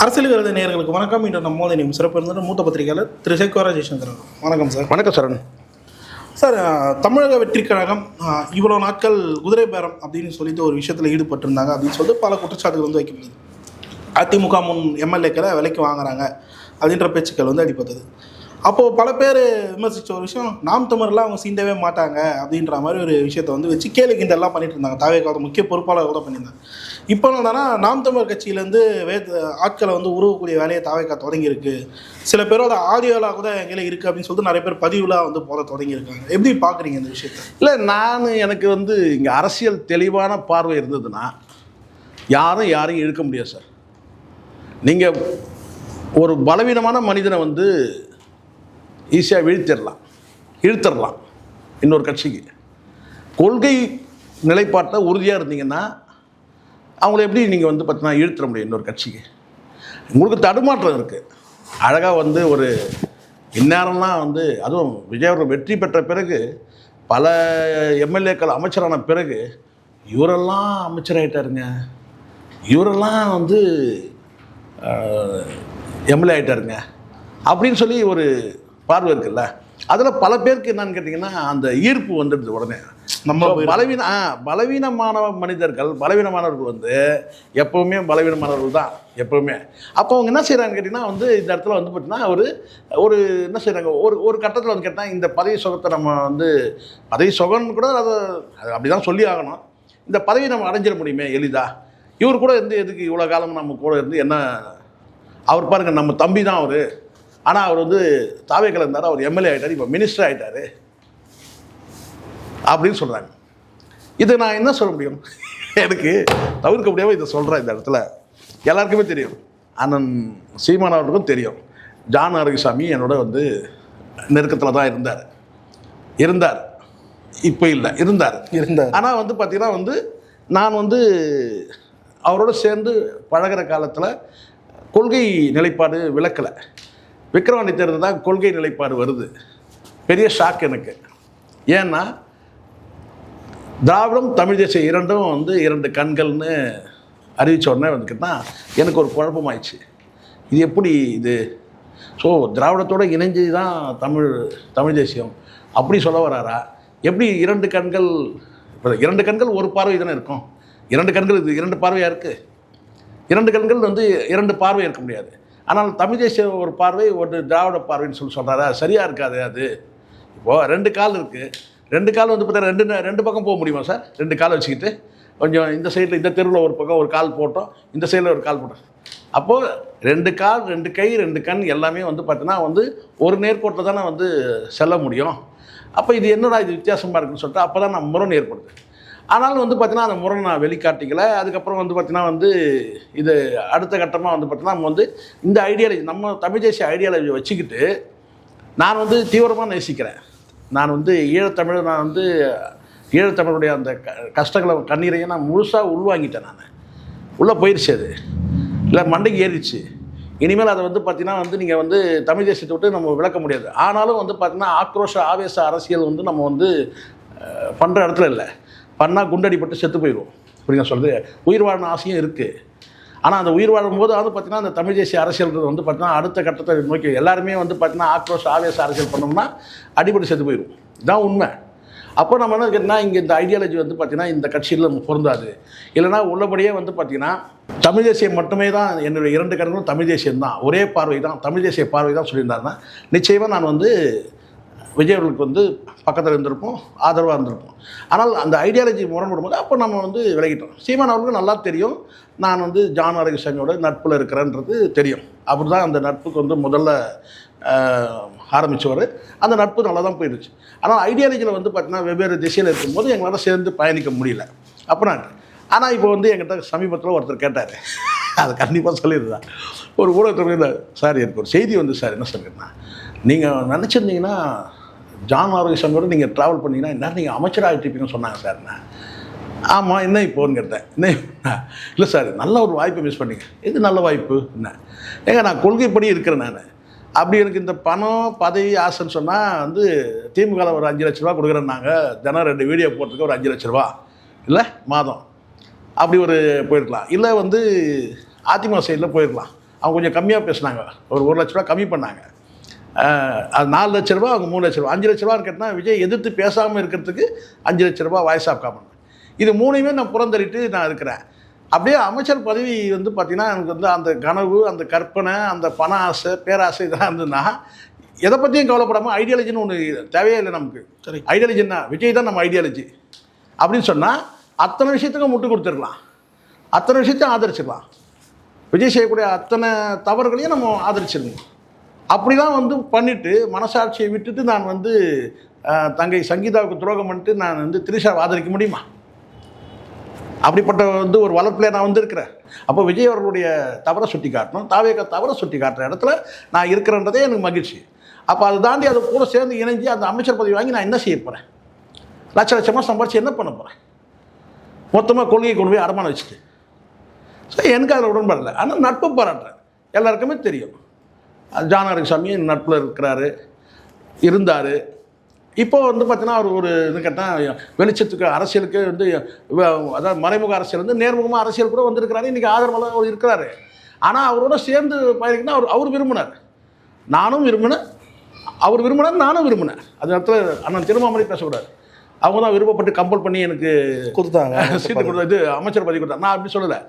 அரசியல் கருத நேயர்களுக்கு வணக்கம். இன்று நம்மோது நீங்கள் சிறப்பு இருந்த மூத்த பத்திரிகையாளர் திரு சேகோரா ஜெய்சங்கர். வணக்கம் சார். வணக்கம் சார். சார், தமிழக வெற்றி கழகம் இவ்வளோ நாட்கள் குதிரை பேரம் அப்படின்னு சொல்லிட்டு ஒரு விஷயத்தில் ஈடுபட்டிருந்தாங்க அப்படின்னு சொல்லிட்டு பல குற்றச்சாட்டுகள் வந்து வைக்கப்படுது. அதிமுக முன் எம்எல்ஏக்களை விலைக்கு வாங்குறாங்க அப்படின்ற பேச்சுக்கள் வந்து அடிப்பட்டது. அப்போது பல பேர் விமர்சித்த ஒரு விஷயம், நாம் தமிழர்லாம் அவங்க சீண்டவே மாட்டாங்க அப்படின்ற மாதிரி ஒரு விஷயத்தை வந்து வச்சு கேலி கிண்டெல்லாம் பண்ணிட்டு இருந்தாங்க. தாவேக்காவோட முக்கிய பொறுப்பாளர் கூட பண்ணியிருந்தாங்க. இப்போ என்னன்னா, நாம் தமிழர் கட்சியிலேருந்து ஆட்களை வந்து உருவக்கூடிய வேலையை தாவேக்கா தொடங்கியிருக்கு. சில பேரோட ஆடியோலாம் கூட எங்கேயும் இருக்குது அப்படின்னு சொல்லிட்டு நிறைய பேர் பதிவுலாம் வந்து போட தொடங்கியிருக்காங்க. எப்படி பார்க்குறீங்க இந்த விஷயத்தை? இல்லை, எனக்கு வந்து இங்கே அரசியல் தெளிவான பார்வை இருந்ததுன்னா யாரையும் இழுக்க முடியாது சார். நீங்கள் ஒரு பலவீனமான மனிதனை வந்து ஈஸியாக இழுத்துடலாம் இன்னொரு கட்சிக்கு. கொள்கை நிலைப்பாட்டில் உறுதியாக இருந்தீங்கன்னா அவங்கள எப்படி நீங்கள் வந்து பார்த்தீங்கன்னா இழுத்துற முடியும் இன்னொரு கட்சிக்கு? உங்களுக்கு தடுமாற்றம் இருக்குது. அழகாக வந்து ஒரு இந்நேரம்லாம் வந்து அதுவும் விஜய் அவர்கள் வெற்றி பெற்ற பிறகு பல எம்எல்ஏக்கள் அமைச்சரான பிறகு இவரெல்லாம் அமைச்சராகிட்டாருங்க, இவரெல்லாம் வந்து எம்எல்ஏ ஆகிட்டாருங்க அப்படின்னு சொல்லி ஒரு பார்வை இருக்குல்ல. அதில் பல பேருக்கு என்னன்னு கேட்டிங்கன்னா அந்த ஈர்ப்பு வந்துடுது. உடனே நம்ம பலவீனமான பலவீனமானவர்கள் வந்து எப்போவுமே பலவீனமானவர்கள் தான் எப்போவுமே. அப்போ அவங்க என்ன செய்கிறாங்க கேட்டிங்கன்னா வந்து இந்த இடத்துல வந்து பார்த்திங்கன்னா ஒரு என்ன செய்கிறாங்க, ஒரு கட்டத்தில் வந்து கேட்டால் இந்த பதவி சுகத்தை நம்ம வந்து பதவி சுகம்னு கூட அதை அப்படி தான் சொல்லி ஆகணும். இந்த பதவி நம்ம அடைஞ்சிட முடியுமே எளிதா. இவர் கூட இருந்து எதுக்கு இவ்வளோ காலம் நம்ம கூட இருந்து என்ன, அவர் பாருங்கள் நம்ம தம்பி தான் அவர், ஆனால் அவர் வந்து தாவேக்கால இருந்தார், அவர் எம்எல்ஏ ஆகிட்டார், இப்போ மினிஸ்டர் ஆகிட்டார் அப்படின்னு சொல்கிறாங்க. இது நான் என்ன சொல்ல முடியும்? எனக்கு தவிர்க்க முடியாமல் இதை சொல்கிறேன். இந்த இடத்துல எல்லாருக்குமே தெரியும், அண்ணன் சீமான் அவர்களுக்கும் தெரியும். ஜான் ஆரோக்கியசாமி என்னோட வந்து நெருக்கத்தில் தான் இருந்தார். இப்போ இல்லை, இருந்தார். ஆனால் வந்து பார்த்திங்கன்னா வந்து நான் வந்து அவரோட சேர்ந்து பழகிற காலத்தில் கொள்கை நிலைப்பாடு விளக்கலை. விக்கிரவாண்டி தேர்தல் தான் கொள்கை நிலைப்பாடு வருது. பெரிய ஷாக் எனக்கு. ஏன்னா திராவிடம் தமிழ் தேசியம் இரண்டும் வந்து இரண்டு கண்கள்னு அறிவித்த உடனே வந்துக்கிட்டா எனக்கு ஒரு குழப்பமாயிடுச்சு. இது எப்படி இது? ஸோ திராவிடத்தோடு இணைஞ்சு தான் தமிழ் தேசியம் அப்படி சொல்ல வராரா? எப்படி இரண்டு கண்கள்? இரண்டு கண்கள் ஒரு பார்வை தானே இருக்கும். இரண்டு கண்கள் இது இரண்டு பார்வையாக இருக்குது. இரண்டு கண்கள் வந்து இரண்டு பார்வை இருக்க முடியாது. ஆனால் தமிழ் தேசிய ஒரு பார்வை, ஒரு திராவிட பார்வைன்னு சொல்கிறாரா? சரியாக இருக்காது அது. இப்போது ரெண்டு கால் இருக்குது. ரெண்டு கால் வந்து பார்த்தா ரெண்டு பக்கம் போக முடியுமா சார்? ரெண்டு கால் வச்சுக்கிட்டு கொஞ்சம் இந்த சைடில் இந்த தெருவில் ஒரு பக்கம் ஒரு கால் போட்டோம், இந்த சைடில் ஒரு கால் போட்டோம். அப்போது ரெண்டு கால், ரெண்டு கை, ரெண்டு கண் எல்லாமே வந்து பார்த்தீங்கன்னா வந்து ஒரு நேர்கோட்டில் தானே வந்து செல்ல முடியும். அப்போ இது என்னடா இது வித்தியாசமாக இருக்குன்னு சொல்லிட்டு அப்போ தான் நான் முரண் ஏற்படுது. ஆனாலும் வந்து பார்த்தீங்கன்னா அந்த முரண் நான் வெளிக்காட்டிக்கல. அதுக்கப்புறம் வந்து பார்த்தீங்கன்னா வந்து இது அடுத்த கட்டமாக வந்து பார்த்தீங்கன்னா நம்ம வந்து இந்த ஐடியாலஜி, நம்ம தமிழ் தேசிய ஐடியாலஜி வச்சுக்கிட்டு நான் வந்து தீவிரமாக நேசிக்கிறேன். நான் வந்து ஈழத்தமிழுடைய அந்த கஷ்டங்களை கண்ணீரையும் நான் முழுசாக உள்வாங்கிட்டேன். நான் உள்ளே போயிடுச்சு, அது இல்லை மண்டைக்கு ஏறிடுச்சு. இனிமேல் அதை வந்து பார்த்திங்கன்னா வந்து நீங்கள் வந்து தமிழ் தேசியத்தை விட்டு நம்ம விளக்க முடியாது. ஆனாலும் வந்து பார்த்திங்கன்னா ஆக்ரோஷ ஆவேச அரசியல் வந்து நம்ம வந்து பண்ணுற இடத்துல இல்லை. பண்ணால் குண்டடிப்பட்டு செத்து போயிடும். அப்படிங்க சொல்கிறது. உயிர் வாழணும் ஆசையும் இருக்குது. ஆனால் அந்த உயிர் வாழும்போது வந்து பார்த்திங்கன்னா அந்த தமிழ் தேசிய அரசியல்ன்றது வந்து பார்த்திங்கன்னா அடுத்த கட்டத்தை நோக்கி எல்லாருமே வந்து பார்த்திங்கன்னா ஆக்ரோஷ ஆவேச அரசியல் பண்ணோம்னா அடிபட்டு செத்து போயிடும். இதுதான் உண்மை. அப்போ நம்ம என்ன கேட்டால் இங்கே இந்த ஐடியாலஜி வந்து பார்த்திங்கன்னா இந்த கட்சியில் நம்ம பொருந்தாது. இல்லைனா உள்ளபடியே வந்து பார்த்திங்கன்னா தமிழ் தேசியம் மட்டுமே தான், என்னுடைய இரண்டு கண்களும் தமிழ் தேசியம் தான், ஒரே பார்வை தான், தமிழ் தேசிய பார்வை தான் சொல்லியிருந்தாருன்னா நிச்சயமாக நான் வந்து விஜய் அவர்களுக்கு வந்து பக்கத்தில் இருந்திருப்போம், ஆதரவாக இருந்திருப்போம். ஆனால் அந்த ஐடியாலஜி முரண்படும்போது அப்போ நம்ம வந்து விலகிட்டோம். சீமான் அவர்களுக்கு நல்லா தெரியும் நான் வந்து ஜான் ஆரோக்கியசாமியோட நட்பில் இருக்கிறேன்றது தெரியும். அப்படி தான் அந்த நட்புக்கு வந்து முதல்ல ஆரம்பித்தவர். அந்த நட்பு நல்லா தான் போயிடுச்சு. ஆனால் ஐடியாலஜியில் வந்து பார்த்திங்கன்னா வெவ்வேறு திசையில் இருக்கும்போது எங்களால் சேர்ந்து பயணிக்க முடியல. ஆனால் இப்போ வந்து என்கிட்ட சமீபத்தில் ஒருத்தர் கேட்டார், அதை கண்டிப்பாக சொல்லியிருந்தான். ஒரு ஊடகத்தில் சார் எனக்கு ஒரு செய்தி வந்து சார் என்ன சொல்லியிருந்தா, நீங்கள் நினச்சிருந்தீங்கன்னா ஜான் ஆரோக்கியசாமியோட நீங்கள் ட்ராவல் பண்ணிங்கன்னா என்ன நீங்கள் அமைச்சராகிட்டு இருப்பீங்கன்னு சொன்னாங்க சார். ஆமாம், என்ன இப்போன்னு கேட்டேன். என்ன இல்லை சார், நல்ல ஒரு வாய்ப்பை மிஸ் பண்ணிங்க. எது நல்ல வாய்ப்பு? என்ன நான் கொள்கைப்படி இருக்கிறேன். நான் அப்படி எனக்கு இந்த பணம் பதவி ஆசைன்னு சொன்னால் வந்து திமுகவில் ஒரு 5 லட்ச ரூபா கொடுக்குறேன்னாங்க. தினம் 2 வீடியோ போட்டுக்க ஒரு 5 லட்ச ரூபா இல்லை மாதம். அப்படி ஒரு போயிருக்கலாம். இல்லை வந்து அதிமுக சைடில் போயிருக்கலாம். அவங்க கொஞ்சம் கம்மியாக பேசுனாங்க, ஒரு 1 லட்ச ரூபா கம்மி பண்ணாங்க. அது 4 லட்ச ரூபா, அவங்க 3 லட்ச ரூபா. 5 லட்ச ரூபான்னு கேட்டால் விஜய் எதிர்த்து பேசாமல் இருக்கிறதுக்கு 5 லட்ச ரூபா வாய்ஸ் ஆஃப் காமன். இது 3யுமே நான் புறந்தள்ளிட்டு நான் இருக்கிறேன். அப்படியே அமைச்சர் பதவி வந்து பார்த்திங்கன்னா எனக்கு வந்து அந்த கனவு, அந்த கற்பனை, அந்த பண ஆசை, பேராசை இதெல்லாம் இருந்ததுன்னா எதை பற்றியும் கவலைப்படாமல் ஐடியாலஜின்னு ஒன்று தேவையே இல்லை நமக்கு. சரி, ஐடியாலஜின்னா விஜய் தான் நம்ம ஐடியாலஜி அப்படின்னு சொன்னால் அத்தனை விஷயத்துக்கும் முட்டு கொடுத்துருக்கலாம், அத்தனை விஷயத்தையும் ஆதரிச்சிடலாம். விஜய் செய்யக்கூடிய அத்தனை தவறுகளையும் நம்ம ஆதரிச்சிருக்கணும். அப்படிலாம் வந்து பண்ணிவிட்டு மனசாட்சியை விட்டுட்டு நான் வந்து தங்கை சங்கீதாவுக்கு துரோகம் பண்ணிட்டு நான் வந்து திரிஷாவை ஆதரிக்க முடியுமா? அப்படிப்பட்ட வந்து ஒரு வளர்ப்பில் நான் வந்திருக்கிறேன். அப்போ விஜய் அவர்களுடைய தவறை சுட்டி காட்டணும், தாவேக தவறை சுட்டி காட்டுற இடத்துல நான் இருக்கிறன்றதே எனக்கு மகிழ்ச்சி. அப்போ அதை தாண்டி அது கூட சேர்ந்து இணைஞ்சு அந்த அமைச்சர் பதவி வாங்கி நான் என்ன செய்ய போகிறேன்? லட்ச லட்சமாக சம்பாரிச்சு என்ன பண்ண போகிறேன்? மொத்தமாக கொள்கையை கொண்டு போய் அடமான வச்சுட்டு. ஸோ எனக்கு அதில் உடன்பாடு இல்லை. ஆனால் நட்பு பாராட்டுறேன். எல்லாருக்குமே தெரியும் ஜான் ஆரோக்கியசாமி நட்பில் இருந்தார். இப்போ வந்து பார்த்தீங்கன்னா அவர் ஒரு இது கேட்டால் வெளிச்சத்துக்கு அரசியலுக்கு வந்து அதாவது மறைமுக அரசியல் வந்து நேர்முகமாக அரசியல் கூட வந்திருக்கிறாரு. இன்றைக்கி ஆதரவாளர் அவர் இருக்கிறாரு. ஆனால் அவரோட சேர்ந்து பயணிக்கணும்னா அவர் விரும்பினார், நானும் விரும்பினேன், அவர் விரும்பினார், நானும் விரும்பினேன். அது இடத்துல அண்ணன் திருமாமணி பேசக்கூடாது. அவங்க தான் விருப்பப்பட்டு கம்பல் பண்ணி எனக்கு கொடுத்தாங்க, சீட்டு கொடுத்தா இது அமைச்சர் பதவி கொடுத்தாங்க. நான் அப்படி சொல்லலை.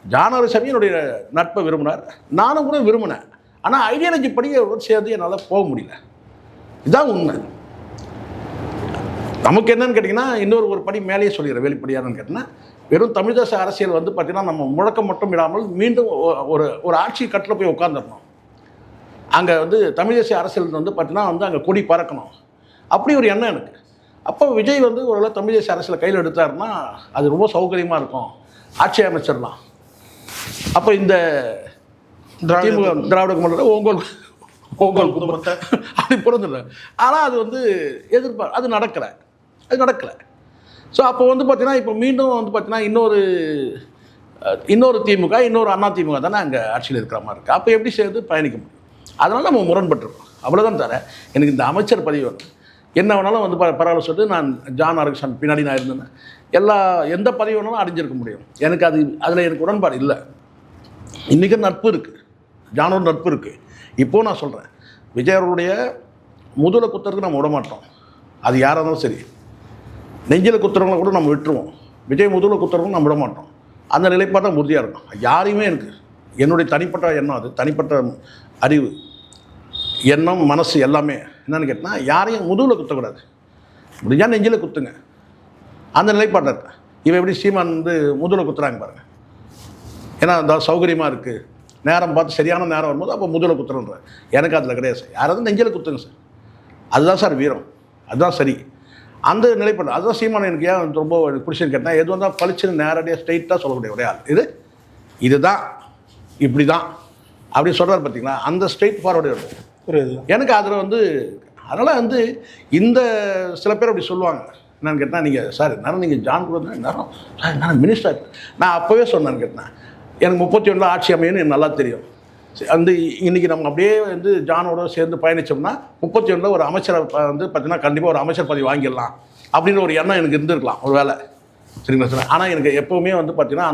ஜான் ஆரோக்கியசாமி என்னுடைய நட்பை விரும்பினார், நானும் கூட விரும்பினேன். ஆனால் ஐடியாலஜி படி சேர்ந்து என்னால் போக முடியல. இதுதான் உண்மை. நமக்கு என்னன்னு கேட்டிங்கன்னா இன்னொரு படி மேலேயே சொல்லிடுறேன். வெளிப்படையானு கேட்டிங்கன்னா வெறும் தமிழ் தேச அரசியல் வந்து பார்த்திங்கன்னா நம்ம முழக்கம் மட்டும் இல்லாமல் மீண்டும் ஒரு ஆட்சி கட்டில் போய் உட்காந்துடணும். அங்கே வந்து தமிழ் தேசிய அரசியல் வந்து பார்த்திங்கன்னா வந்து அங்கே கொடி பறக்கணும், அப்படி ஒரு எண்ணம் எனக்கு. அப்போ விஜய் வந்து ஓரளவு தமிழ் தேசிய அரசியலை கையில் எடுத்தாருன்னா அது ரொம்ப சௌகரியமாக இருக்கும், ஆட்சி அமைச்சிடலாம். அப்போ இந்த திராவிட கழகம் ஓங்கோல் குடும்பத்தை அப்படி பிறந்துடுறேன். ஆனால் அது வந்து அது நடக்கலை. ஸோ அப்போ வந்து பார்த்தீங்கன்னா இப்போ மீண்டும் வந்து பார்த்தீங்கன்னா இன்னொரு திமுக, இன்னொரு அண்ணா திமுக தானே அங்கே ஆட்சியில் இருக்கிற மாதிரி இருக்குது. அப்போ எப்படி சேர்ந்து பயணிக்க முடியும்? அதனால் நம்ம முரண்பட்டுருக்கோம். அவ்வளோதான் தர எனக்கு இந்த அமைச்சர் பதவி வேணும். என்ன வேணாலும் வந்து பரவாயில்ல சொல்லிட்டு நான் ஜான் ஆரோக்கியசாமி பின்னாடி நான் இருந்தேன். எந்த பதவி வேணாலும் அடைஞ்சிருக்க முடியும். எனக்கு அதில் எனக்கு உடன்பாடு இல்லை. இன்றைக்கும் நட்பு இருக்குது, ஜானோட நட்பு இருக்குது. இப்போது நான் சொல்கிறேன், விஜய் அவர்களுடைய முதல குத்துறதுக்கு நம்ம விட மாட்டோம். அது யாராக இருந்தாலும் சரி, நெஞ்சில் குத்துறவங்களை கூட நம்ம விட்டுருவோம். விஜய் முதல குத்துறவங்க நம்ம விட மாட்டோம். அந்த நிலைப்பாட்டை உறுதியாக இருக்கும். யாரையுமே என்னுடைய தனிப்பட்ட எண்ணம், அது தனிப்பட்ட அறிவு, எண்ணம், மனசு எல்லாமே என்னென்னு கேட்டால் யாரையும் முதுகில் குத்தக்கூடாது. முடிஞ்சால் நெஞ்சில் குத்துங்க. அந்த நிலைப்பாட்டை இருக்கு. இவன் எப்படி சீமான் வந்து முதுகில் குத்துறாங்க பாருங்கள். ஏன்னா அந்த சௌகரியமாக இருக்குது, நேரம் பார்த்து சரியான நேரம் வரும்போது அப்போ முதல்ல குத்துறன்ற. எனக்கு அதில் கிடையாது சார். யாராவது நெஞ்சில் குத்துங்க சார், அதுதான் சார் வீரம், அதுதான் சரி. அந்த நிலைப்பாடு அதுதான் சீமான் எனக்கு ஏன் ரொம்ப பிடிச்சின்னு கேட்டால் எது வந்தால் பளிச்சுன்னு நேரடியாக ஸ்ட்ரைட்டாக சொல்லக்கூடிய ஒரே ஆள் இதுதான் இப்படி தான் அப்படி சொல்கிறார் பார்த்தீங்களா, அந்த ஸ்ட்ரெயிட் ஃபார்வர்டு இருக்கும். புரியுது எனக்கு அதில் வந்து. அதனால் வந்து இந்த சில பேர் அப்படி சொல்லுவாங்க. என்னன்னு கேட்டால் நீங்கள் சார் நேரம் நீங்கள் ஜான் கூட நேரம் சார் நான் மினிஸ்டர் நான் அப்போவே சொன்னேன்னு கேட்டேன். எனக்கு 31 ஆட்சி அமையும்னு எனக்கு நல்லா தெரியும். வந்து இன்றைக்கி நம்ம அப்படியே வந்து ஜானோட சேர்ந்து பயணித்தோம்னா 31 ஒரு அமைச்சரை வந்து பார்த்திங்கன்னா கண்டிப்பாக ஒரு அமைச்சர் பதவி வாங்கிடலாம் அப்படின்ற ஒரு எண்ணம் எனக்கு இருந்திருக்கலாம் ஒரு வேலை. சரிங்களா சார்? ஆனால் எனக்கு எப்போவுமே வந்து பார்த்திங்கன்னா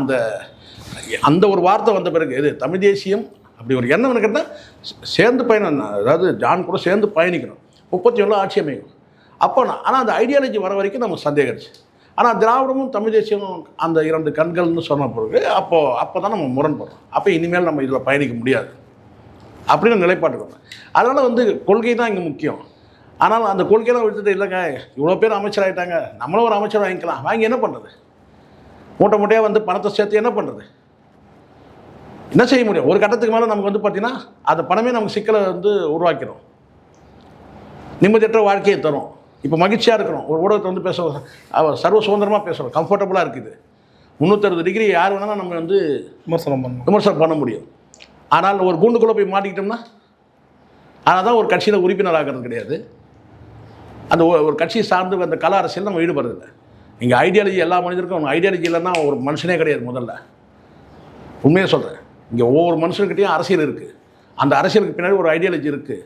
அந்த ஒரு வார்த்தை வந்த பிறகு தமிழ் தேசியம் அப்படி ஒரு எண்ணம் எனக்கு கேட்டால் சேர்ந்து பயணம், அதாவது ஜான் கூட சேர்ந்து பயணிக்கணும். 31 ஆட்சி அமையும் அப்போ ஆனால் அந்த ஐடியாலஜி வர வரைக்கும் நமக்கு சந்தேகிச்சு. ஆனால் திராவிடமும் தமிழ் தேசியமும் அந்த 2 கண்கள்னு சொன்ன பிறகு அப்போ தான் நம்ம முரண்படுறோம். அப்போ இனிமேல் நம்ம இதில் பயணிக்க முடியாது அப்படின்னு நிலைப்பாட்டுக்கணும். அதனால் வந்து கொள்கை தான் இங்கே முக்கியம். ஆனால் அந்த கொள்கையெல்லாம் விட்டுட்டு இல்லைங்க இவ்வளோ பேர் அமைச்சராகிட்டாங்க, நம்மளும் ஒரு அமைச்சர் வாங்கிக்கலாம், வாங்கி என்ன பண்ணுறது? மூட்டையாக வந்து பணத்தை சேர்த்து என்ன பண்ணுறது? என்ன செய்ய முடியும்? ஒரு கட்டத்துக்கு மேலே நமக்கு வந்து பார்த்திங்கன்னா அந்த பணமே நமக்கு சிக்கலை வந்து உருவாக்கிடும், நிம்மதியற்ற வாழ்க்கையை தரும். இப்போ மகிழ்ச்சியாக இருக்கிறோம், ஒரு ஊடகத்தை வந்து பேசுகிறோம், சர்வ சுதந்திரமாக பேசுகிறோம், கம்ஃபர்டபுளாக இருக்குது. 360 டிகிரி யார் வேணாலும் நம்ம வந்து விமர்சனம் பண்ண முடியும். ஆனால் ஒரு கூண்டுக்குள்ளே போய் மாட்டிக்கிட்டோம்னா ஆனால் தான் ஒரு கட்சியில் உறுப்பினர் ஆகிறது கிடையாது. அந்த ஒரு கட்சியை சார்ந்து அந்த கல அரசியல் நம்ம ஈடுபடுறதில்லை. இங்கே ஐடியாலஜி எல்லா மனிதருக்கும் ஐடியாலஜி இல்லைன்னா ஒரு மனுஷனே கிடையாது. முதல்ல உண்மையாக சொல்கிறேன், இங்கே ஒவ்வொரு மனுஷனுக்கிட்டையும் அரசியல் இருக்குது. அந்த அரசியலுக்கு பின்னாடி ஒரு ஐடியாலஜி இருக்குது.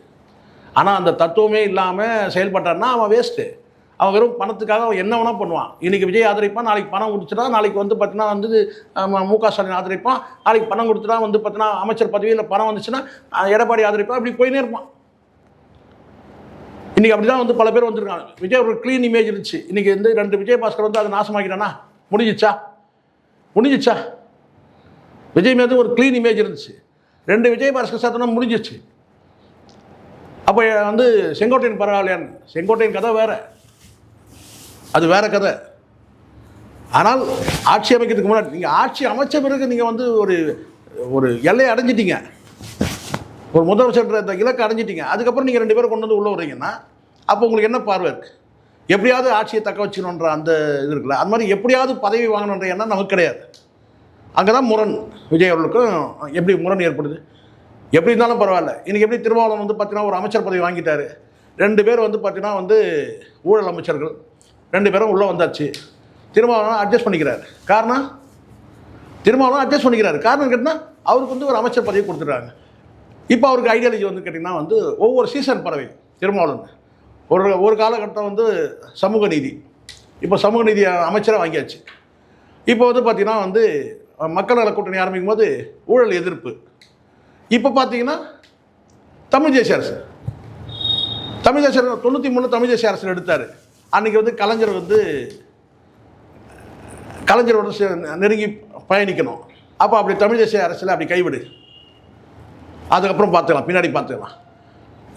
ஆனால் அந்த தத்துவமே இல்லாமல் செயல்பட்டார்னா அவன் வேஸ்ட்டு. அவன் வெறும் பணத்துக்காக அவன் என்ன வேணால் பண்ணுவான். இன்றைக்கி விஜய் ஆதரிப்பான், நாளைக்கு பணம் கொடுத்துட்டா, நாளைக்கு வந்து பார்த்தீங்கன்னா வந்து மு.க. ஸ்டாலின் ஆதரிப்பான், நாளைக்கு பணம் கொடுத்துட்டா வந்து பார்த்தீங்கன்னா அமைச்சர் பதவியில் பணம் வந்துச்சுன்னா எடப்பாடி ஆதரிப்பான், அப்படி போயினே இருப்பான். இன்றைக்கி அப்படி தான் வந்து பல பேர் வந்திருக்காங்க. விஜய் ஒரு க்ளீன் இமேஜ் இருந்துச்சு. இன்றைக்கி வந்து 2 விஜயபாஸ்கர் வந்து அதை நாசமாக்கிட்டானா? முடிஞ்சிச்சா? விஜய் மீது ஒரு க்ளீன் இமேஜ் இருந்துச்சு. 2 விஜயபாஸ்கர் சாத்தனா முடிஞ்சிச்சு. அப்போ வந்து செங்கோட்டையன் பரவாயில்லையான்னு, செங்கோட்டையன் கதை வேறு, அது வேறு கதை. ஆனால் ஆட்சி அமைக்கிறதுக்கு முன்னாடி நீங்கள் ஆட்சி அமைச்ச பிறகு நீங்கள் வந்து ஒரு எல்லையை அடைஞ்சிட்டீங்க, ஒரு முதலமைச்சர் இந்த இலக்கை அடைஞ்சிட்டீங்க. அதுக்கப்புறம் நீங்கள் 2 பேரும் கொண்டு வந்து உள்ளே வரீங்கன்னா அப்போ உங்களுக்கு என்ன பார்வை இருக்குது? எப்படியாவது ஆட்சியை தக்க வச்சுக்கணுன்ற அந்த இது இருக்குல்ல, அது மாதிரி எப்படியாவது பதவி வாங்கணுன்ற எண்ணம் நமக்கு கிடையாது. அங்கே தான் முரண் விஜய் அவர்களுக்கும் எப்படி முரண் ஏற்படுது. எப்படி இருந்தாலும் பரவாயில்ல. இன்றைக்கி எப்படி திருமாவளவன் வந்து பார்த்தீங்கன்னா ஒரு அமைச்சர் பதவி வாங்கிட்டார். 2 பேர் வந்து பார்த்தீங்கன்னா வந்து ஊழல் அமைச்சர்கள், 2 பேரும் உள்ளே வந்தாச்சு. திருமாவளவன் அட்ஜஸ்ட் பண்ணிக்கிறார். காரணம் கேட்டால் அவருக்கு வந்து ஒரு அமைச்சர் பதவி கொடுத்துட்றாங்க. இப்போ அவருக்கு ஐடியாலஜி வந்து கேட்டிங்கன்னா வந்து ஒவ்வொரு சீசன் பறவை திருமாவளவன் ஒரு காலகட்டம் வந்து சமூக நீதி, இப்போ சமூக நீதி அமைச்சராக வாங்கியாச்சு. இப்போ வந்து பார்த்திங்கன்னா வந்து மக்கள் நல கூட்டணி ஆரம்பிக்கும் போது ஊழல் எதிர்ப்பு. இப்போ பார்த்தீங்கன்னா தமிழ் தேசிய அரசு 93 தமிழ் தேசிய அரசு எடுத்தார். அன்றைக்கி வந்து கலைஞரோட நெருங்கி பயணிக்கணும். அப்போ அப்படி தமிழ் தேசிய அரசில் அப்படி கைவிடு, அதுக்கப்புறம் பார்த்துக்கலாம், பின்னாடி பார்த்துக்கலாம்.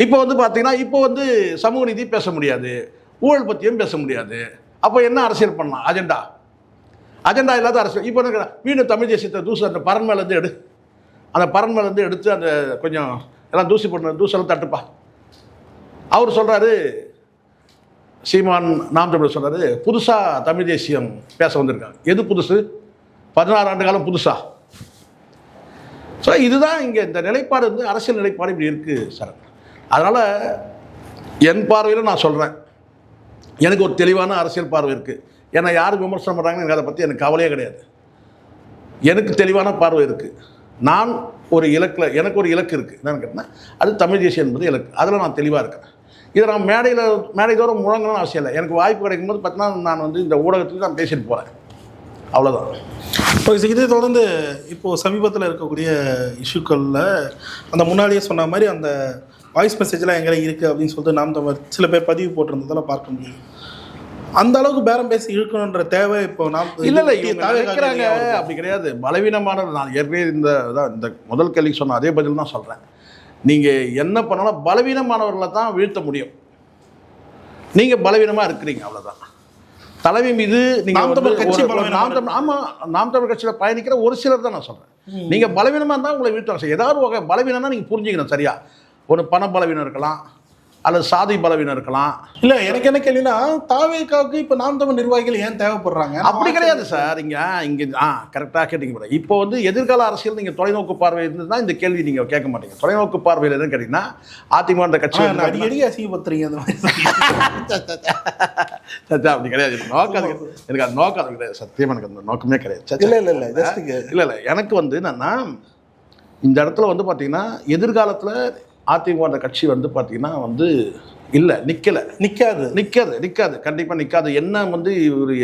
இப்போ வந்து பார்த்தீங்கன்னா இப்போ வந்து சமூக நீதி பேச முடியாது, ஊழல் பற்றியும் பேச முடியாது. அப்போ என்ன அரசியல் பண்ணலாம்? அஜெண்டா இல்லாத அரசியல். இப்போ என்ன மீண்டும் தமிழ் தேசியத்தை அந்த பரன் மேலேருந்து எடுத்து அந்த கொஞ்சம் எல்லாம் தூசெல்லாம் தட்டுப்பா. அவர் சொல்கிறாரு, சீமான் நாம் தமிழர் சொல்கிறாரு, புதுசாக தமிழ் தேசியம் பேச வந்திருக்காங்க. எது புதுசு? 16 ஆண்டு காலம் புதுசா? ஸோ இதுதான் இங்கே இந்த நிலைப்பாடு வந்து அரசியல் நிலைப்பாடு இப்படி இருக்குது சார். அதனால் என் பார்வையில் நான் சொல்கிறேன், எனக்கு ஒரு தெளிவான அரசியல் பார்வை இருக்குது. ஏன்னா யார் விமர்சனம் பண்ணுறாங்கன்னு எனக்கு அதை பற்றி எனக்கு கவலையே கிடையாது. எனக்கு தெளிவான பார்வை இருக்குது. நான் ஒரு எனக்கு ஒரு இலக்கு இருக்குது. என்னென்னு கேட்டால் அது தமிழ் தேசியம் என்பது இலக்கு. அதில் நான் தெளிவாக இருக்கேன். இதை நான் மேடை தோறும் முழங்கணும்னு அவசியம் இல்லை. எனக்கு வாய்ப்பு கிடைக்கும்போது பார்த்தீங்கன்னா நான் வந்து இந்த ஊடகத்துக்கு நான் பேசிட்டு போகிறேன், அவ்வளோதான். ஓகே, இதை தொடர்ந்து இப்போது சமீபத்தில் இருக்கக்கூடிய இஷ்யூக்களில் அந்த முன்னாடியே சொன்ன மாதிரி அந்த வாய்ஸ் மெசேஜ்லாம் எங்கே இருக்குது அப்படின்னு சொல்லிட்டு நாம் தமிழ் சில பேர் பதிவு போட்டிருந்ததெல்லாம் பார்க்க முடியும். அந்த அளவுக்கு பேரம் பேசி இழுக்கணுன்ற தேவை இப்போ நாம் இல்லை நினைக்கிறாங்க. அப்படி கிடையாது. பலவீனமான நான் ஏற்கனவே இந்த முதல் கேள்விக்கு சொன்ன அதே பதில் தான் சொல்கிறேன். நீங்கள் என்ன பண்ணாலும் பலவீனமானவர்களை தான் வீழ்த்த முடியும். நீங்கள் பலவீனமாக இருக்கிறீங்க, அவ்வளோதான். தலைமை மீது நீங்கள் நாம் தமிழ் கட்சியில் பயணிக்கிற ஒரு சிலர் தான் நான் சொல்கிறேன். நீங்கள் பலவீனமாக இருந்தால் உங்களை வீழ்த்த ஏதாவது வகை பலவீனம்னா நீங்கள் புரிஞ்சுக்கணும் சரியா. ஒரு பண பலவீனம் இருக்கலாம், அல்லது சாதி பலவீனம் இருக்கலாம். இல்லை, எனக்கு என்ன கேள்வினா தாவேக்காவுக்கு இப்போ நாம் தமிழ் நிர்வாகிகள் ஏன் தேவைப்படுறாங்க? அப்படி கிடையாது சார். இங்கே கரெக்டாக கேட்டீங்க. இப்போ வந்து எதிர்கால அரசியல் நீங்கள் தொலைநோக்கு பார்வை இருந்ததுன்னா இந்த கேள்வி நீங்கள் கேட்க மாட்டீங்க. தொலைநோக்கு பார்வையில் எதுன்னு கேட்டிங்கன்னா அதிமுக அந்த கட்சி அடிக்கடி அசிங்கப்படுத்துறீங்க அந்த மாதிரி. அப்படி கிடையாது. எனக்கு அது நோக்கம் கிடையாது. சத்தியமாக எனக்கு அந்த நோக்கமே கிடையாது. இல்லை எனக்கு வந்து என்னன்னா இந்த இடத்துல வந்து பார்த்தீங்கன்னா எதிர்காலத்தில் அதிமுக அந்த கட்சி வந்து பார்த்தீங்கன்னா வந்து இல்லை நிற்காது கண்டிப்பாக நிற்காது. என்ன வந்து ஒரு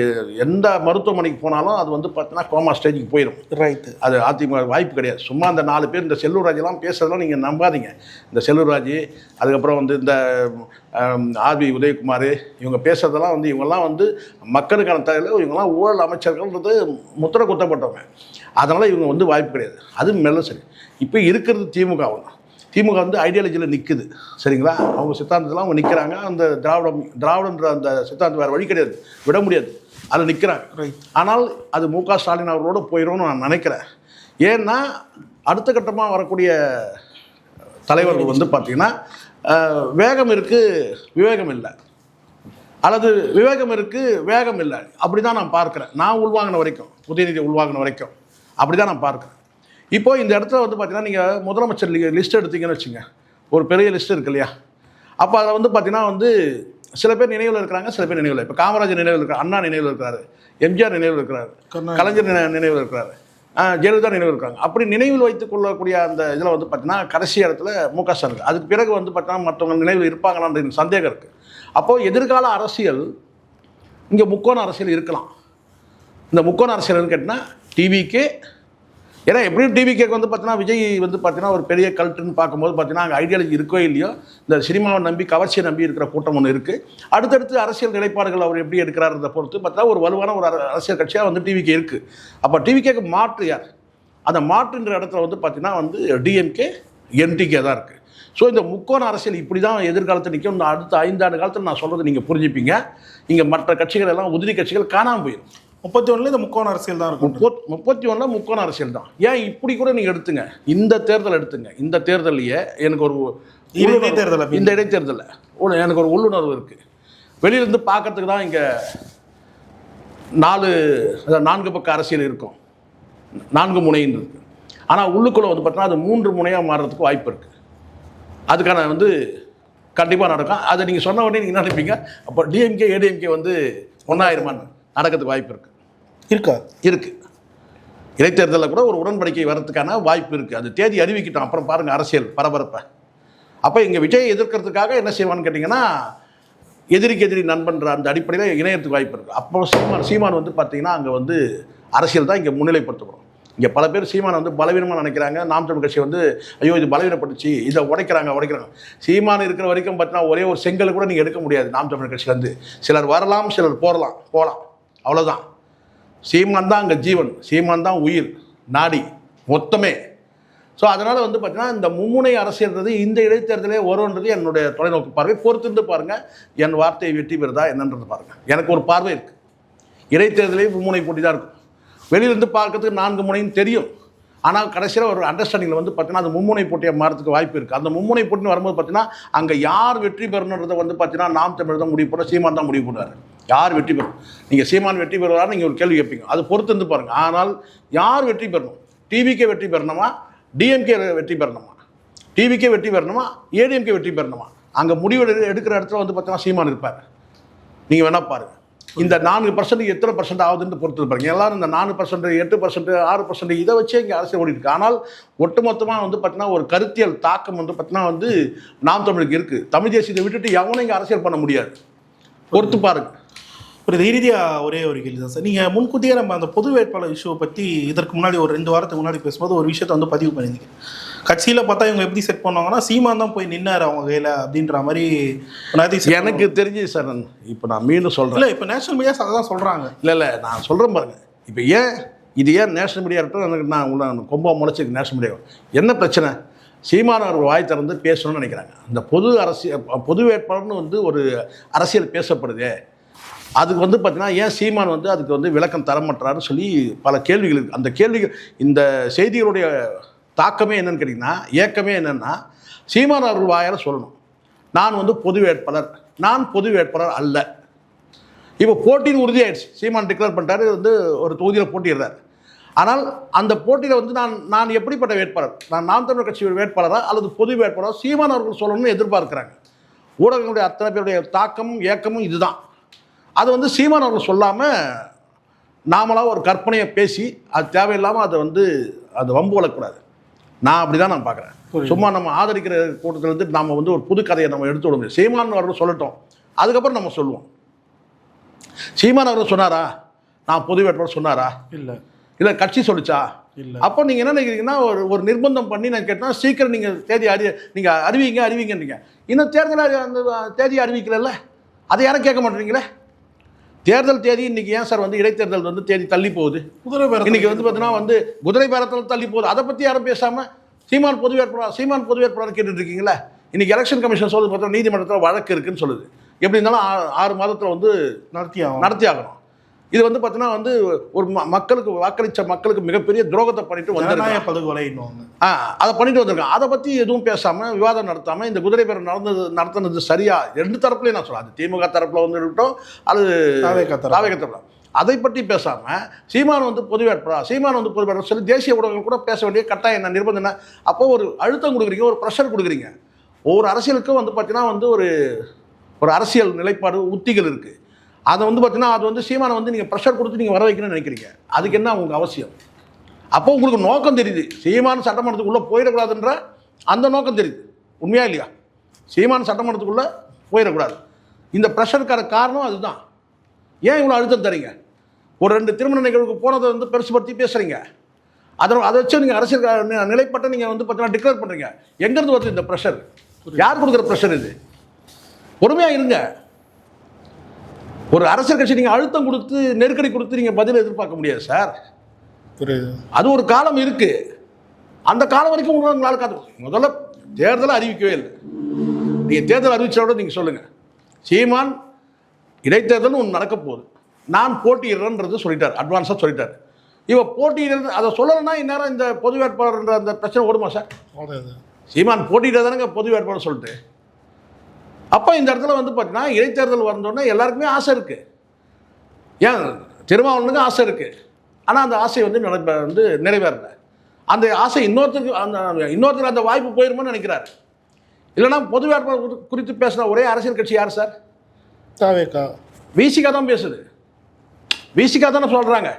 எந்த மருத்துவமனைக்கு போனாலும் அது வந்து பார்த்தீங்கன்னா கோமா ஸ்டேஜுக்கு போயிடும். ரைட்டு. அது அதிமுக வாய்ப்பு கிடையாது. சும்மா அந்த 4 பேர் இந்த செல்லூர் ராஜெல்லாம் பேசுறதெல்லாம் நீங்கள் நம்பாதீங்க. இந்த செல்லூர் ராஜ், அதுக்கப்புறம் வந்து இந்த ஆர்பி உதயகுமார், இவங்க பேசுறதெல்லாம் வந்து இவங்கெல்லாம் வந்து மக்களுக்கான தலையில் இவங்கெல்லாம் ஊழல் அமைச்சர்கள்ன்றது முத்திரை குத்தப்பட்டவங்க. அதனால் இவங்க வந்து வாய்ப்பு கிடையாது. அது மெல்ல சரி. இப்போ இருக்கிறது திமுக வந்து ஐடியாலஜியில் நிற்குது சரிங்களா. அவங்க சித்தாந்தத்தில் அவங்க நிற்கிறாங்க. அந்த திராவிடன்ற அந்த சித்தாந்தம் வேறு வழி கிடையாது, விட முடியாது, அதில் நிற்கிறாங்க. ஆனால் அது மு.க. ஸ்டாலின் அவர்களோடு போயிடும்னு நான் நினைக்கிறேன். ஏன்னா அடுத்த கட்டமாக வரக்கூடிய தலைவர்கள் வந்து பார்த்திங்கன்னா வேகம் இருக்குது, விவேகம் இல்லை, அல்லது விவேகம் இருக்குது, வேகம் இல்லை. அப்படி தான் நான் பார்க்குறேன். நான் உள்வாங்கின வரைக்கும், உதயநிதி உள்வாங்கின வரைக்கும் அப்படி தான் நான் பார்க்குறேன். இப்போ இந்த இடத்துல வந்து பார்த்தீங்கன்னா நீங்கள் முதலமைச்சர் லிஸ்ட் எடுத்தீங்கன்னு வச்சுங்க, ஒரு பெரிய லிஸ்ட் இருக்கு இல்லையா. அப்போ அதில் வந்து பார்த்தீங்கன்னா வந்து சில பேர் நினைவில் இருக்கிறாங்க, சில பேர் நினைவில். இப்போ காமராஜர் நினைவில் இருக்கிறார், அண்ணா நினைவில் இருக்கிறாரு, எம்ஜிஆர் நினைவில் இருக்கிறாரு, கலைஞர் நினைவில் இருக்கிறாரு, ஜெயலலிதா நினைவில் இருக்காங்க. அப்படி நினைவில் வைத்துக் கொள்ளக்கூடிய அந்த இதில் வந்து பார்த்தீங்கன்னா கடைசி இடத்துல மு.க. ஸ்டாலின். அதுக்கு பிறகு வந்து பார்த்தீங்கன்னா மற்றவங்க நினைவில் இருப்பாங்களான்ற சந்தேகம் இருக்குது. அப்போது எதிர்கால அரசியல் இங்கே முக்கோண அரசியல் இருக்கலாம். இந்த முக்கோண அரசியல்னு கேட்டால் டிவிக்கே, ஏன்னா எப்படியும் டிவிகேக்கு வந்து பார்த்தீங்கன்னா விஜய் வந்து பார்த்தீங்கன்னா ஒரு பெரிய கல்ட்டுன்னு பார்க்கும்போது பார்த்தீங்கன்னா அங்கே ஐடியாலஜி இருக்கோ இல்லையோ, இந்த சினிமாவை நம்பி கவர்ச்சியை நம்பி இருக்கிற கூட்டம் ஒன்று இருக்குது. அடுத்தடுத்து அரசியல் நிலைப்பாடுகள் அவர் எப்படி எடுக்கிறாருன்றதை பொறுத்து பார்த்தீங்கன்னா ஒரு வலுவான ஒரு அரசியல் கட்சியாக வந்து டிவிகே இருக்குது. அப்போ டிவிகேக்கு மாற்று யார்? அந்த மாற்றுன்ற இடத்துல வந்து பார்த்தீங்கன்னா வந்து டிஎம்கே, என்டிகே தான் இருக்குது. ஸோ இந்த முக்கோண அரசியல் இப்படி தான் எதிர்காலத்தில் நிற்கும். இந்த அடுத்த 5 ஆண்டு காலத்தில் நான் சொல்கிறது நீங்கள் புரிஞ்சுப்பீங்க. இங்கே மற்ற கட்சிகள் எல்லாம் உதிரி கட்சிகள் காணாமல் போயிடும். 31 இந்த முக்கோண அரசியல் தான் இருக்கும். 31 முக்கோண அரசியல் தான். ஏன் இப்படி கூட நீங்கள் எடுத்துங்க, இந்த தேர்தல் எடுத்துங்க. இந்த தேர்தலையே எனக்கு ஒரு இடைத்தேர்தல், இந்த இடைத்தேர்தலில் எனக்கு ஒரு உள்ளுணர்வு இருக்குது. வெளியிலேருந்து பார்க்கறதுக்கு தான் இங்கே 4 பக்க அரசியல் இருக்கும், 4 முனைன்னு இருக்குது. ஆனால் உள்ளுக்குள்ளே வந்து பார்த்தீங்கன்னா அது 3 முனையாக மாறுறதுக்கு வாய்ப்பு இருக்குது. அதுக்கான வந்து கண்டிப்பாக நடக்கும். அதை நீங்கள் சொன்ன உடனே நீங்கள் நினைப்பீங்க அப்போ டிஎம்கே ஏடிஎம்கே வந்து ஒன்றாயிருமான்னு. நடக்கிறதுக்கு வாய்ப்பு இருக்குது. இடைத்தேர்தலில் கூட ஒரு உடன்படிக்கை வர்றதுக்கான வாய்ப்பு இருக்குது. அது தேதி அறிவிக்கிட்டோம், அப்புறம் பாருங்கள் அரசியல் பரபரப்பை. அப்போ இங்கே விஜயை எதிர்க்கிறதுக்காக என்ன செய்வான்னு கேட்டிங்கன்னா, எதிரிக்கு எதிரி நண்பன்ற அந்த அடிப்படையில் இணையத்துக்கு வாய்ப்பு இருக்குது. அப்போ சீமான் வந்து பார்த்தீங்கன்னா அங்கே வந்து அரசியல் தான் இங்கே முன்னிலைப்படுத்தப்படும். இங்கே பல பேர் சீமானை வந்து பலவீனமாக நினைக்கிறாங்க. நாம் தமிழ் கட்சி வந்து ஐயோ இது பலவீனப்பட்டுச்சு, இதை உடைக்கிறாங்க. சீமான் இருக்கிற வரைக்கும் பார்த்தீங்கன்னா ஒரே ஒரு செங்கல் கூட நீங்கள் எடுக்க முடியாது. நாம் தமிழ் கட்சியிலேருந்து சிலர் வரலாம், சிலர் போகலாம், அவ்வளோதான். சீமான் தான் அங்கே ஜீவன், சீமான் தான் உயிர் நாடி மொத்தமே. ஸோ அதனால் வந்து பார்த்தீங்கன்னா இந்த மும்முனை அரசியல்ன்றது இந்த இடைத்தேர்தலே வரும்ன்றது என்னுடைய தொலைநோக்கு பார்வை. பொறுத்திருந்து பாருங்கள், என் வார்த்தையை வெற்றி பெறுதா என்னன்றது பாருங்கள். எனக்கு ஒரு பார்வை இருக்குது, இடைத்தேர்தலே மும்முனை போட்டி தான் இருக்கும். வெளியிலேருந்து பார்க்கறதுக்கு 4 முனைன்னு தெரியும். ஆனால் கடைசியில் ஒரு அண்டர்ஸ்டாண்டிங்கில் வந்து பார்த்தீங்கன்னா அது மும்முனை போட்டியாக மாறதுக்கு வாய்ப்பு இருக்குது. அந்த மும்முனை போட்டின்னு வரும்போது பார்த்தீங்கன்னா அங்கே யார் வெற்றி பெறணுன்றதை வந்து பார்த்தீங்கன்னா நாம் தமிழ் தான் முடிவு பண்ணுறோம், சீமான் தான் முடிவு பண்ணுறாரு யார் வெற்றி பெறும். நீங்கள் சீமான் வெற்றி பெறுவார் நீங்கள் ஒரு கேள்வி கேட்பீங்க, அது பொறுத்து இருந்து பாருங்கள். ஆனால் யார் வெற்றி பெறணும்? டிவிக்கே வெற்றி பெறணுமா, டிஎம்கே வெற்றி பெறணுமா, டிவிக்கே வெற்றி பெறணுமா, ஏடிஎம்கே வெற்றி பெறணுமா? அங்கே முடிவு எடுக்கிற இடத்துல வந்து பார்த்தீங்கன்னா சீமான் இருப்பார். நீங்கள் வேணா பாருங்கள். இந்த 4% எத்தனை % ஆகுதுன்னு பொறுத்து பாருங்க. எல்லாரும் இந்த 4%, 8%, 6% இதை வச்சே இங்கே அரசியல் ஓடிட்டு இருக்கு. ஆனால் ஒட்டுமொத்தமாக வந்து பார்த்தீங்கன்னா ஒரு கருத்தியல் தாக்கம் வந்து பார்த்தீங்கன்னா வந்து நாம் தமிழுக்கு இருக்குது. தமிழ் தேசியத்தை விட்டுட்டு எவனும் இங்கே அரசியல் பண்ண முடியாது. பொறுத்து பாருங்க. ஒரு இறுதியாக ஒரே ஒரு கேள்வி தான் சார். நீங்கள் முன்கூட்டியே நம்ம அந்த பொது வேட்பாளர் இஷ்யூவை பற்றி இதற்கு முன்னாடி ஒரு 2 வாரத்துக்கு முன்னாடி பேசும்போது ஒரு விஷயத்தை வந்து பதிவு பண்ணியிருந்தீங்க. கட்சியில் பார்த்தா இவங்க எப்படி செட் பண்ணுவாங்கன்னா சீமான் தான் போய் நின்னார் அவங்க கையில் அப்படின்ற மாதிரி எனக்கு தெரிஞ்சு சார். இப்போ நான் மீண்டும் சொல்கிறேன், இல்லை இப்போ நேஷனல் மீடியாஸ் அதை தான் சொல்கிறாங்க. இல்லை நான் சொல்கிறேன் பாருங்கள். இப்போ இது ஏன் நேஷனல் மீடியா இருக்கட்டும், எனக்கு நான் கொம்பா முளைச்சிருக்கு நேஷனல் மீடியா. என்ன பிரச்சனை? சீமான் அவர் வாய் திறந்து பேசணும்னு நினைக்கிறாங்க. இந்த பொது வேட்பாளர்னு வந்து ஒரு அரசியல் பேசப்படுது. அதுக்கு வந்து பார்த்தீங்கன்னா ஏன் சீமான் வந்து அதுக்கு வந்து விளக்கம் தரமாட்டாருன்னு சொல்லி பல கேள்விகள் இருக்குது. அந்த கேள்விகள், இந்த செய்திகளுடைய தாக்கமே என்னன்னு கேட்டிங்கன்னா, ஏக்கமே என்னென்னா, சீமான் அவர்கள் வாயால் சொல்லணும் நான் வந்து பொது வேட்பாளர் அல்ல. இப்போ போட்டின்னு உறுதியாயிடுச்சு. சீமான் டிக்ளேர் பண்ணிட்டாரு, வந்து ஒரு தொகுதியில் போட்டிடுறார். ஆனால் அந்த போட்டியில் வந்து நான் எப்படிப்பட்ட வேட்பாளர், நான் நாம் தமிழர் கட்சி வேட்பாளரா அல்லது பொது வேட்பாளராக சீமான் அவர்கள் சொல்லணும்னு எதிர்பார்க்குறாங்க. ஊடகங்களுடைய அத்தனை பேருடைய தாக்கமும் ஏக்கமும் இதுதான். அது வந்து சீமான் அவர்கள் சொல்லாமல் நாமளாக ஒரு கற்பனையை பேசி அது தேவையில்லாமல் அதை வந்து அது வம்பு வளரக்கூடாது. நான் அப்படி தான் நான் பார்க்குறேன். சும்மா நம்ம ஆதரிக்கிற கூட்டத்திலேருந்து நாம் வந்து ஒரு புது கதையை நம்ம எடுத்து விட முடியும். சீமான் அவர்கள் சொல்லட்டும், அதுக்கப்புறம் நம்ம சொல்லுவோம். சீமான் அவர்கள் சொன்னாரா நான் பொது வேட்பாளர் சொன்னாரா? இல்லை கட்சி சொல்லிச்சா? இல்லை. அப்போ நீங்கள் என்ன நினைக்கிறீங்கன்னா ஒரு நிர்பந்தம் பண்ணி நான் கேட்டால் சீக்கிரம் நீங்கள் தேதி நீங்கள் அறிவிங்கன்றீங்க. இன்னும் தேர்தல் அந்த தேதி அறிவிக்கல, அதை யாரும் கேட்க மாட்டேறீங்களே. தேர்தல் தேதி இன்னைக்கு ஏன் சார் வந்து இடைத்தேர்தல் வந்து தேதி தள்ளி போகுது? இன்னைக்கு வந்து பார்த்தீங்கன்னா வந்து குதிரை பேரத்தில் தள்ளி போகுது. அதை பற்றி யாரும் பேசாமல் சீமான் பொது வேட்பாளர் கேட்டுட்டு இருக்கீங்களா? இன்னைக்கு எலெக்ஷன் கமிஷன் சொல்லுது பார்த்தா நீதிமன்றத்தில் வழக்கு இருக்குன்னு சொல்லுது. எப்படி இருந்தாலும் 6 மாதத்தில் வந்து நடத்தி ஆகணும். இது வந்து பார்த்தீங்கன்னா வந்து ஒரு மக்களுக்கு வாக்களித்த மக்களுக்கு மிகப்பெரிய துரோகத்தை பண்ணிட்டு வந்திருக்காங்க. படுகொலை அதை பண்ணிட்டு வந்திருக்காங்க. அதை பற்றி எதுவும் பேசாமல் விவாதம் நடத்தாமல் இந்த குதிரை பேரம் நடத்துனது சரியா? 2 தரப்புலையும் நான் சொல்கிறேன். அது திமுக தரப்பில் வந்து இருக்கட்டும் அல்லது தாவேக தரப்பில், அதை பற்றி பேசாமல் சீமான் வந்து பொது வேட்பாளர் சொல்லி தேசிய ஊடகங்கள் கூட பேச வேண்டிய கட்டாயம் என்ன, நிர்பந்தம் என்ன? அப்போ ஒரு அழுத்தம் கொடுக்குறீங்க, ஒரு ப்ரெஷர் கொடுக்குறீங்க. ஒவ்வொரு அரசியலுக்கும் வந்து பார்த்தீங்கன்னா வந்து ஒரு அரசியல் நிலைப்பாடு உத்திகள் இருக்குது. அதை வந்து பார்த்தீங்கன்னா அது வந்து சீமானை வந்து நீங்கள் ப்ரெஷர் கொடுத்து நீங்கள் வர வைக்கணும்னு நினைக்கிறீங்க. அதுக்கு என்ன உங்களுக்கு அவசியம்? அப்போ உங்களுக்கு நோக்கம் தெரியுது, சீமான் சட்டமன்றத்துக்குள்ளே போயிடக்கூடாதுன்ற அந்த நோக்கம் தெரியுது. உண்மையா இல்லையா? சீமான் சட்டமன்றத்துக்குள்ளே போயிடக்கூடாது. இந்த ப்ரெஷருக்கான காரணம் அதுதான். ஏன் இவ்வளோ அழுத்தம் தரீங்க? ஒரு 2 திருமண நிகழ்வுக்கு போனதை வந்து பெருசுபடுத்தி பேசுகிறீங்க. அதை வச்சு நீங்கள் அரசியல் நிலைப்பட்ட நீங்கள் வந்து பார்த்தீங்கன்னா டிக்ளேர் பண்ணுறீங்க. எங்கேருந்து வருது இந்த ப்ரெஷர்? யார் கொடுக்குற ப்ரெஷர் இது? பொறுமையாக இருங்க. ஒரு அரசியல் கட்சி நீங்கள் அழுத்தம் கொடுத்து நெருக்கடி கொடுத்து நீங்கள் பதில் எதிர்பார்க்க முடியாது சார். புரியுது. அது ஒரு காலம் இருக்குது. அந்த காலம் வரைக்கும் உங்களால் காத்து. முதல்ல தேர்தலை அறிவிக்கவே இல்லை. நீங்கள் தேர்தல் அறிவிச்சோட நீங்கள் சொல்லுங்கள், சீமான் இடைத்தேர்தல் ஒன்று நடக்க போகுது, நான் போட்டியிடுறேன்றது சொல்லிட்டார், அட்வான்ஸாக சொல்லிட்டார். இவ போட்டியிடுறது அதை சொல்லலைன்னா இந்நேரம் இந்த பொது வேட்பாளர்ன்ற அந்த பிரச்சனை ஓடுமா சார்? சீமான் போட்டியிட தானேங்க பொது வேட்பாளர் சொல்லிட்டு. அப்போ இந்த இடத்துல வந்து பார்த்தீங்கன்னா இடைத்தேர்தல் வந்தோடனே எல்லாருக்குமே ஆசை இருக்குது. ஏன் திருமாவளவனுக்கு ஆசை இருக்குது, ஆனால் அந்த ஆசை வந்து நிறைவேறல. அந்த ஆசை இன்னொருத்தருக்கு அந்த வாய்ப்பு போயிருமோன்னு நினைக்கிறார். இல்லைன்னா பொது வேட்பாளர் குறித்து பேசுகிற ஒரே அரசியல் கட்சி யார் சார்? தாவேகா. விசிகா தான் பேசுது. விசிகா தானே சொல்கிறாங்க.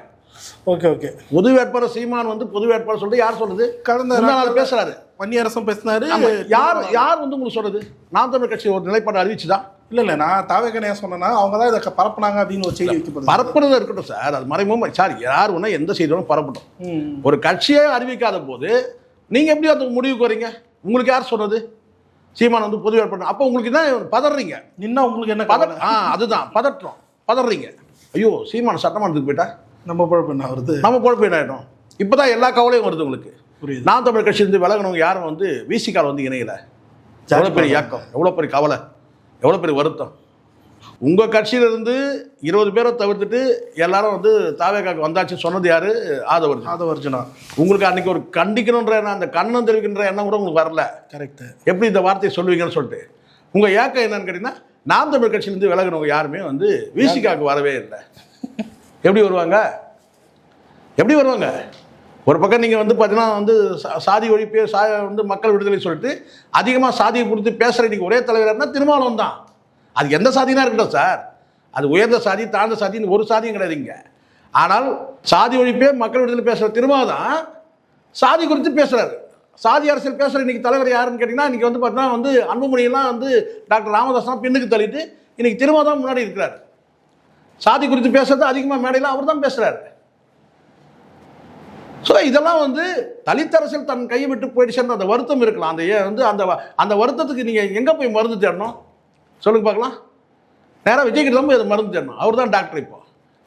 ஓகே. பொது வேட்பாளர் சீமான் வந்து பொது வேட்பாளர் சொல்லிட்டு யார் சொல்றது? கடந்த நாள் பேசுறாரு, வன்னியரசன் பேசினாரு. யார் வந்து உங்களுக்கு சொல்றது? நாம் தமிழர் கட்சி ஒரு நிலைப்பாடு அறிவிச்சுதான். இல்லை நான் தாவேகா சொன்னேன்னா அவங்க தான் இதை பரப்புனாங்க அப்படின்னு ஒரு செய்தி வைக்கப்படுது. பரப்புறதா இருக்கட்டும் சார், அது மறைமுகமாக சார் யார் ஒன்றா எந்த செய்தியும் பரப்பட்டும். ஒரு கட்சியே அறிவிக்காத போது நீங்கள் எப்படி அதுக்கு முடிவுக்கு வரீங்க? உங்களுக்கு யார் சொன்னது சீமான் வந்து பொது வேட்பாளர்? அப்போ உங்களுக்கு தான் பதறீங்க. நின்னா உங்களுக்கு என்ன அதுதான் பதற்றம், பதறீங்க. ஐயோ சீமான் சட்டமன்றத்துக்கு போயிட்டா நம்ம பொழப்பு என்ன வருது, நம்ம பொழப்பு என்ன ஆகிடும்? இப்போ தான் எல்லா கவலையும் வருது உங்களுக்கு. புரியுது. நாம் தமிழ் கட்சியிலிருந்து விலகினவங்க யாரும் வந்து விசிகால் வந்து இணையலை. எவ்வளோ பெரிய இயக்கம், எவ்வளோ பெரிய கவலை, எவ்வளோ பெரிய வருத்தம். உங்கள் கட்சியிலிருந்து 20 பேரை தவிர்த்துட்டு எல்லாரும் வந்து தாவேகாக்கு வந்தாச்சுன்னு சொன்னது யார்? ஆதவர்ஜுனா. உங்களுக்கு அன்றைக்கி ஒரு கண்டிக்கணுன்ற எண்ணம், அந்த கண்ணம் தெரிவிக்கின்ற எண்ணம் கூட உங்களுக்கு வரல. கரெக்டு. எப்படி இந்த வார்த்தையை சொல்லுவீங்கன்னு சொல்லிட்டு உங்கள் ஏக்கம் என்னன்னு கேட்டிங்கன்னா, நாம் தமிழ் கட்சியிலேருந்து விலகினவங்க யாருமே வந்து விசிகாவுக்கு வரவே இல்லை. எப்படி வருவாங்க? எப்படி வருவாங்க? ஒரு பக்கம் நீங்கள் வந்து பார்த்தீங்கன்னா வந்து சாதி ஒழிப்பு வந்து மக்கள் விடுதலை சொல்லிட்டு அதிகமாக சாதியை குறித்து பேசுகிற இன்றைக்கி ஒரே தலைவர்னா திருமாவளவன் தான். அது எந்த சாதினா இருக்கட்டும் சார், அது உயர்ந்த சாதி தாழ்ந்த சாதின்னு ஒரு சாதியும் கிடையாதுங்க. ஆனால் சாதி ஒழிப்பே மக்கள் விடுதலை பேசுகிற திருமாவளவன் தான் சாதி குறித்து பேசுகிறாரு. சாதி அரசியல் பேசுகிற இன்றைக்கி தலைவர் யாருன்னு கேட்டிங்கன்னா, இன்றைக்கி வந்து பார்த்தீங்கன்னா வந்து அன்புமணியெல்லாம் வந்து டாக்டர் ராமதாஸ்லாம் பின்னுக்கு தள்ளிட்டு இன்றைக்கி திருமாவளவன் தான் முன்னாடி இருக்கிறார். சாதி குறித்து பேசுறது அதிகமாக மேடையில் அவர் தான் பேசுகிறார். ஸோ இதெல்லாம் வந்து தலித் அரசியல் தன் கையை விட்டு போயிடுச்சுன்ற அந்த வருத்தம் இருக்கலாம். அந்த வருத்தத்துக்கு நீங்கள் எங்கே போய் மருந்து தேடணும் சொல்லுங்க பார்க்கலாம்? நேராக விஜய்கிட்ட தான் போய் அதை மருந்து தேடணும். அவர் தான் டாக்டர் இப்போ.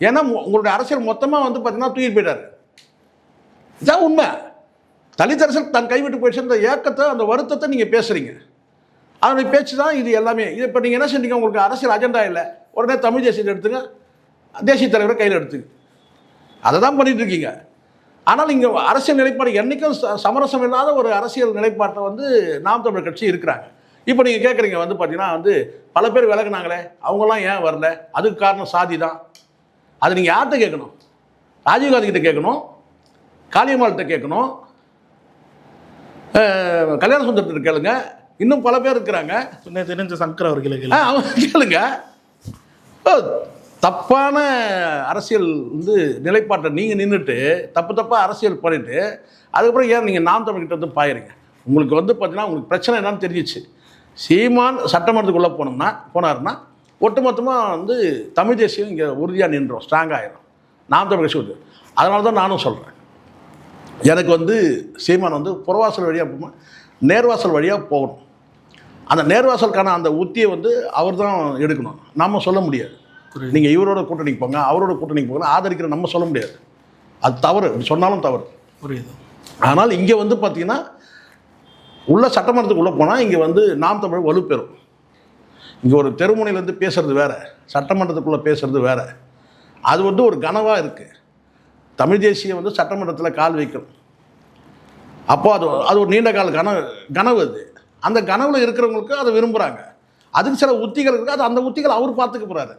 ஏன்னா உங்களுடைய அரசியல் மொத்தமாக வந்து பார்த்தீங்கன்னா தூக்கிட்டு போயிட்டார். இதுதான் உண்மை. தலித் அரசியல் தன் கைவிட்டு போயிடுச்சு அந்த ஏக்கத்தை, அந்த வருத்தத்தை நீங்கள் பேசுகிறீங்க. அதனுடைய பேச்சு தான் இது எல்லாமே. இது இப்போ நீங்கள் என்ன செஞ்சீங்க? உங்களுக்கு அரசியல் அஜெண்டா இல்லை, உடனே தமிழ் தேசியத்தை எடுத்துங்க, தேசிய தலைவரை கையில் எடுத்துங்க, அதை தான் பண்ணிட்டு இருக்கீங்க. ஆனால் இங்கே அரசியல் நிலைப்பாடு என்றைக்கும் சமரசம் இல்லாத ஒரு அரசியல் நிலைப்பாட்டை வந்து நாம் தமிழர் கட்சி இருக்கிறாங்க. இப்போ நீங்கள் கேட்குறீங்க வந்து பார்த்தீங்கன்னா வந்து பல பேர் விலகுனாங்களே, அவங்களாம் ஏன் வரல? அதுக்கு காரணம் சாதி தான். அது நீங்கள் யார்கிட்ட கேட்கணும்? ராஜீவ்காந்தி கிட்ட கேட்கணும், காளியம்மாள்கிட்ட கேட்கணும், கல்யாண சுந்தரத்திட்ட கேளுங்க, இன்னும் பல பேர் இருக்கிறாங்க. தெரிஞ்ச சங்கர் அவர்கள் அவங்க கேளுங்க. தப்பான அரசியல் வந்து நிலைப்பாட்டை நீங்கள் நின்றுட்டு தப்பாக அரசியல் பண்ணிவிட்டு அதுக்கப்புறம் ஏன் நீங்கள் நாம் தமிழ்கிட்ட வந்து பாயிறீங்க? உங்களுக்கு வந்து பார்த்தீங்கன்னா உங்களுக்கு பிரச்சனை என்னன்னு தெரிஞ்சிச்சு. சீமான் சட்டமன்றத்துக்குள்ளே போனார்னா ஒட்டுமொத்தமாக வந்து தமிழ் தேசியம் இங்கே உறுதியாக நின்றோம், ஸ்ட்ராங் ஆகிடும். நாம் தமிழ் கட்சி வந்து அதனால தான் நானும் சொல்கிறேன், எனக்கு வந்து சீமான் வந்து புறவாசல் வழியாக போகணும், நேர்வாசல் வழியாக போகணும். அந்த நேர்வாசலுக்கான அந்த உத்தியை வந்து அவர் தான் எடுக்கணும், நம்ம சொல்ல முடியாது. நீங்கள் இவரோட கூட்டணிக்கு போங்க, அவரோட கூட்டணிக்கு போங்க, ஆதரிக்கிற நம்ம சொல்ல முடியாது. அது தவறு, சொன்னாலும் தவறு. புரியுது. ஆனால் இங்கே வந்து பார்த்தீங்கன்னா உள்ள சட்டமன்றத்துக்குள்ளே போனால் இங்கே வந்து நாம் தமிழ் வலுப்பெறும். இங்கே ஒரு தெருமுனையிலேருந்து பேசுகிறது வேறு, சட்டமன்றத்துக்குள்ளே பேசுகிறது வேறு. அது வந்து ஒரு கனவாக இருக்குது. தமிழ் தேசியம் வந்து சட்டமன்றத்தில் கால் வைக்கணும். அப்போ அது ஒரு நீண்ட கால கனவு. அது அந்த கனவில் இருக்கிறவங்களுக்கு அதை விரும்புகிறாங்க. அதுக்கு சில உத்திகள் இருக்குது. அது அந்த உத்திகள் அவர் பார்த்துக்க போகிறாரு.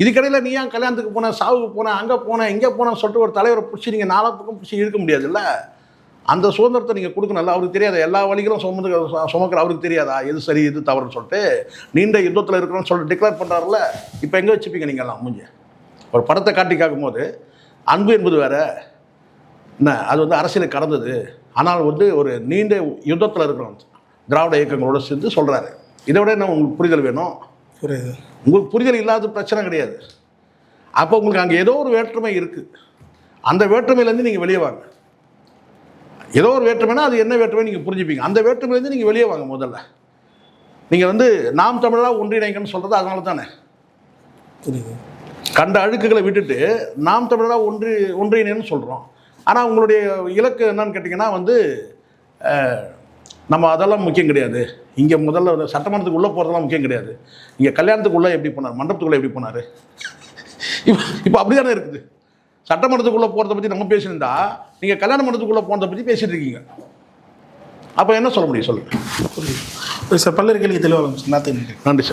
இதுக்கடையில் நீ ஏன் கல்யாணத்துக்கு போனேன், சாவுக்கு போனேன், அங்கே போனேன், இங்கே போனேன்னு சொல்லிட்டு ஒரு தலைவரை பிடிச்சி நீங்கள் 4 பக்கம் பிடிச்சி இழுக்க முடியாதுல்ல. அந்த சுதந்திரத்தை நீங்கள் கொடுக்கணும்ல. அவருக்கு தெரியாது, எல்லா வழிகளும் சுமக்கிற அவருக்கு தெரியாதா எது சரி எது தவறுன்னு சொல்லிட்டு நீண்ட யுத்தத்தில் இருக்கிறோன்னு சொல்லிட்டு டிக்ளேர் பண்ணுறாருல. இப்போ எங்கே வச்சுப்பீங்க நீங்கள்லாம்? முடிஞ்ச ஒரு படத்தை காட்டி காக்கும்போது அன்பு என்பது வேறு என்ன, அது வந்து அரசியலுக்கு கடந்தது. ஆனால் வந்து ஒரு நீண்ட யுத்தத்தில் இருக்கிறோம் திராவிட இயக்கங்களோட சேர்ந்து சொல்கிறாரு. இதை விட என்ன உங்களுக்கு புரிதல் வேணும்? புரியுது. உங்களுக்கு புரிதல் இல்லாத பிரச்சனை கிடையாது. அப்போ உங்களுக்கு அங்கே ஏதோ ஒரு வேற்றுமை இருக்குது. அந்த வேற்றுமையிலேருந்து நீங்கள் வெளியே வாங்க. ஏதோ ஒரு வேற்றுமைனா அது என்ன வேற்றுமை நீங்கள் புரிஞ்சுப்பீங்க. அந்த வேற்றுமையிலேருந்து நீங்கள் வெளியே வாங்க. முதல்ல நீங்கள் வந்து நாம் தமிழராக ஒன்றிணைங்கன்னு சொல்கிறது அதனால தானே. புரியுது. கண்ட அழுக்குகளை விட்டுட்டு நாம் தமிழராக ஒன்றிணைன்னு சொல்கிறோம். ஆனால் உங்களுடைய இலக்கு என்னன்னு கேட்டிங்கன்னா வந்து நம்ம அதெல்லாம் முக்கியம் கிடையாது. இங்கே முதல்ல சட்டமன்றத்துக்கு உள்ளே போகிறதெல்லாம் முக்கியம் கிடையாது. இங்கே கல்யாணத்துக்குள்ளே எப்படி போனார், மண்டபத்துக்குள்ளே எப்படி போனார், இப்போ அப்படி தானே இருக்குது. சட்டமன்றத்துக்குள்ளே போகிறத பற்றி நம்ம பேசியிருந்தா நீங்கள் கல்யாண மண்டபத்துக்குள்ளே போகிறத பற்றி பேசிகிட்டு இருக்கீங்க. அப்போ என்ன சொல்ல முடியும் சொல்லுங்கள். புரியுது சார். பல்லர் கேள்வி தெளிவாக நன்றி. நன்றி சார்.